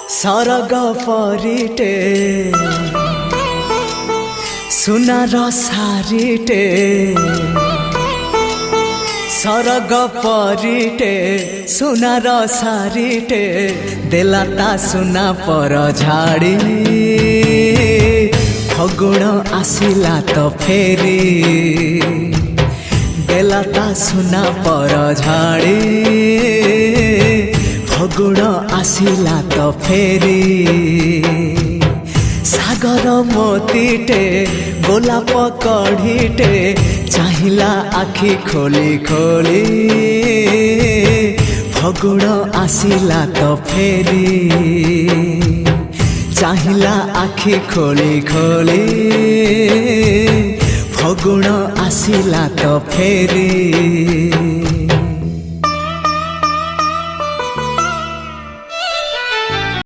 सरग परिटे सुनार सारिटे सरग परिटे सुनार सारिटे देलाता सुना पर झाड़ी फगुण आसिला तो फेरी देलाता सुना पर झाड़ी फगुण आसिला तो फेरी सागर मोतीटे गोलाप कढ़ीटे चाहिला आखि खोली खोली फगुण आसिला तो फेरी चाहिला आखि खोली खोली फगुण आसिला तो फेरी।